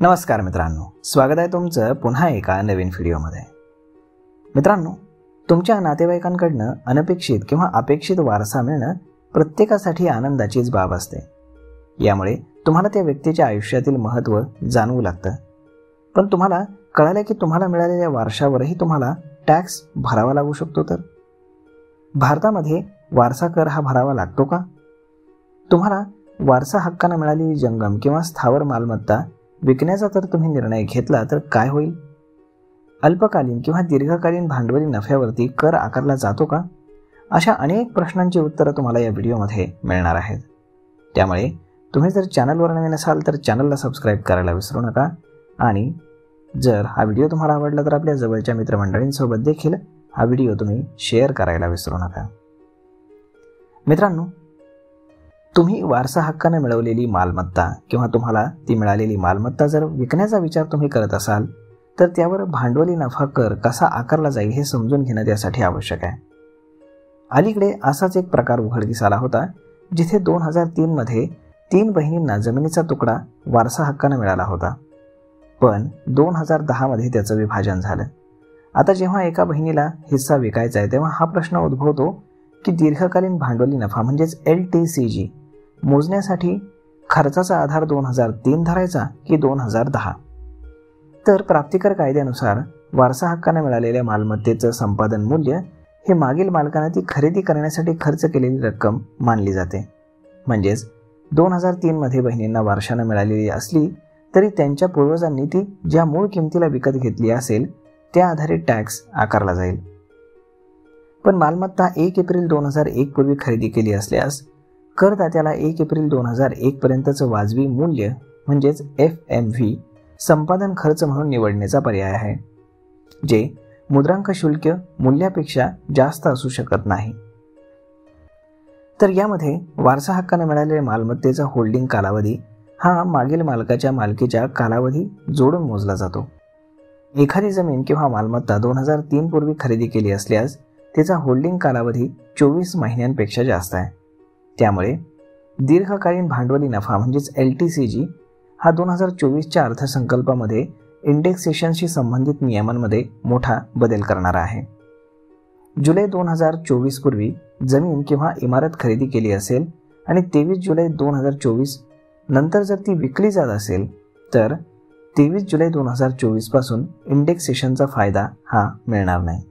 नमस्कार मित्रांनो, स्वागत आहे तुमचं पुन्हा एका नवीन व्हिडिओमध्ये। मित्रांनो, तुमच्या नातेवाईकांकडनं अनपेक्षित किंवा अपेक्षित वारसा मिळणं प्रत्येकासाठी आनंदाचीच बाब असते। यामुळे तुम्हाला त्या व्यक्तीच्या आयुष्यातील महत्त्व जाणवू लागतं। पण तुम्हाला कळालं की तुम्हाला मिळालेल्या वारशावरही तुम्हाला टॅक्स भरावा लागू शकतो। तर भारतामध्ये वारसा कर हा भरावा लागतो का? तुम्हाला वारसा हक्काने मिळालेली जंगम किंवा स्थावर मालमत्ता विकण्याचा तर तुम्ही निर्णय घेतला तर काय होईल? अल्पकालीन किंवा दीर्घकालीन भांडवली नफ्यावरती कर आकारला जातो का? अशा अनेक प्रश्नांची उत्तरं तुम्हाला या व्हिडिओमध्ये मिळणार आहेत। त्यामुळे तुम्ही जर चॅनलवर नवीन असाल तर चॅनलला सबस्क्राईब करायला विसरू नका आणि जर हा व्हिडिओ तुम्हाला आवडला तर आपल्या जवळच्या मित्रमंडळींसोबत देखील हा व्हिडिओ तुम्ही शेअर करायला विसरू नका। मित्रांनो, तुम्ही वारसा हक्काने मिळवलेली मालमत्ता किंवा तुम्हाला ती मिळालेली मालमत्ता जर विकण्याचा विचार तुम्ही करत असाल तर त्यावर भांडवली नफा कर कसा आकारला जाईल हे समजून घेणं त्यासाठी आवश्यक आहे। अलीकडे असाच एक प्रकार उघडकीस आला होता जिथे 2003 मध्ये 3 बहिणींना जमिनीचा तुकडा वारसा हक्काने मिळाला होता, पण 2010 मध्ये त्याचं विभाजन झालं। आता जेव्हा एका बहिणीला हिस्सा विकायचा आहे तेव्हा हा प्रश्न उद्भवतो की दीर्घकालीन भांडवली नफा म्हणजेच LTCG मोजण्यासाठी खर्चाचा आधार 2003 धरायचा की 2010? तर प्राप्तिकर कायद्यानुसार वारसा हक्काने मिळालेल्या मालमत्तेचं संपादन मूल्य हे मागील मालकाने ती खरेदी करण्यासाठी खर्च केलेली रक्कम मानली जाते। म्हणजेच 2003 मध्ये बहिणींना वारशाने मिळालेली असली तरी त्यांच्या पूर्वजांनी ती ज्या मूळ किमतीला विकत घेतली असेल त्या आधारे टॅक्स आकारला जाईल। पण मालमत्ता 1 एप्रिल 2001 पूर्वी खरेदी केली असल्यास करदात्याला 1 एप्रिल 2001 पर्यंतचं वाजवी मूल्य म्हणजेच FMV संपादन खर्च म्हणून निवडण्याचा पर्याय आहे, जे मुद्रांक शुल्क मूल्यापेक्षा जास्त असू शकत नाही। तर यामध्ये वारसा हक्काने मिळालेल्या मालमत्तेचा होल्डिंग कालावधी हा मागील मालकाच्या मालकीच्या कालावधी जोडून मोजला जातो। एखादी जमीन किंवा मालमत्ता 2003 पूर्वी खरेदी केली असल्यास त्याचा होल्डिंग कालावधी 24 महिन्यांपेक्षा जास्त आहे। त्यामुळे दीर्घकालीन भांडवली नफा म्हणजेच LTCG हा 2024च्या अर्थसंकल्पामध्ये इंडेक्सेशनशी संबंधित नियमांमध्ये मोठा बदल करणारा आहे। जुलै 2024 पूर्वी जमीन किंवा इमारत खरेदी केली असेल आणि 23 जुलै 2024 नंतर जर ती विकली जात असेल तर 23 जुलै 2024 पासून इंडेक्सेशनचा फायदा हा मिळणार नाही।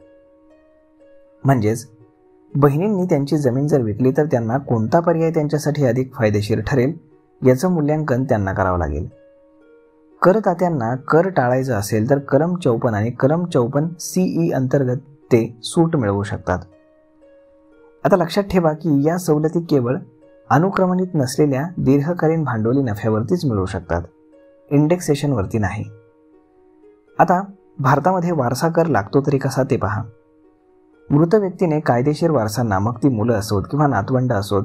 म्हणजेच बहिणींनी त्यांची जमीन जर विकली तर त्यांना कोणता पर्याय त्यांच्यासाठी अधिक फायदेशीर ठरेल याचं मूल्यांकन त्यांना करावं लागेल। करदात्यांना कर टाळायचा असेल तर कलम 54 आणि कलम 54CE अंतर्गत ते सूट मिळवू शकतात। आता लक्षात ठेवा की या सवलती केवळ अनुक्रमणित नसलेल्या दीर्घकालीन भांडवली नफ्यावरतीच मिळू शकतात, इंडेक्सेशनवरती नाही। आता भारतामध्ये वारसा कर लागतो तरी कसा ते पहा। मृत व्यक्तीने कायदेशीर वारसांना, मग ती मुलं असोत किंवा नातवंड असोत,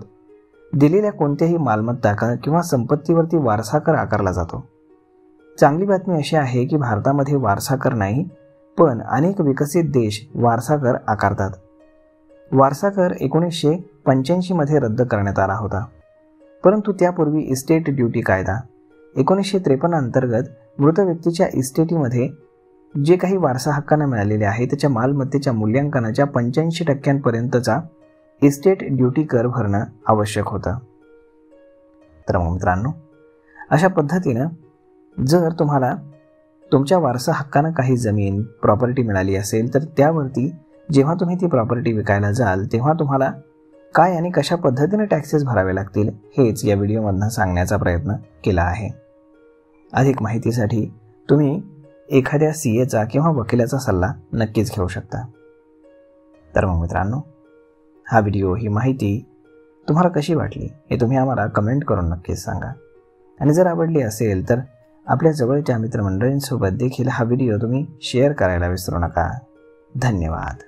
दिलेल्या कोणत्याही मालमत्ता किंवा संपत्तीवरती वारसा कर आकारला जातो। चांगली बातमी अशी आहे की भारतामध्ये वारसा कर नाही, पण अनेक विकसित देश वारसा कर आकारतात। वारसा कर 1985 मध्ये रद्द करण्यात आला होता, परंतु त्यापूर्वी इस्टेट ड्युटी कायदा 1953 अंतर्गत मृत व्यक्तीच्या इस्टेटीमध्ये जे काही वारसा हक्काने मिळालेले आहे त्याच्या मालमत्तेच्या मूल्यांकनाच्या 85% इस्टेट ड्युटी कर भरणं आवश्यक होतं। तर मग मित्रांनो, अशा पद्धतीनं जर तुम्हाला तुमच्या वारसा हक्कानं काही जमीन प्रॉपर्टी मिळाली असेल तर त्यावरती जेव्हा तुम्ही ती प्रॉपर्टी विकायला जाल तेव्हा तुम्हाला काय आणि कशा पद्धतीने टॅक्सेस भरावे लागतील हेच या व्हिडिओमधनं सांगण्याचा प्रयत्न केला आहे। अधिक माहितीसाठी तुम्ही एखाद्या CAचा किंवा वकिलाचा सल्ला नक्कीच घेऊ शकता। तर मग मित्रांनो, हा व्हिडिओ, ही माहिती तुम्हाला कशी वाटली हे तुम्ही आम्हाला कमेंट करून नक्कीच सांगा आणि जर आवडली असेल तर आपल्या जवळच्या मित्रमंडळींसोबत देखील हा व्हिडिओ तुम्ही शेअर करायला विसरू नका। धन्यवाद।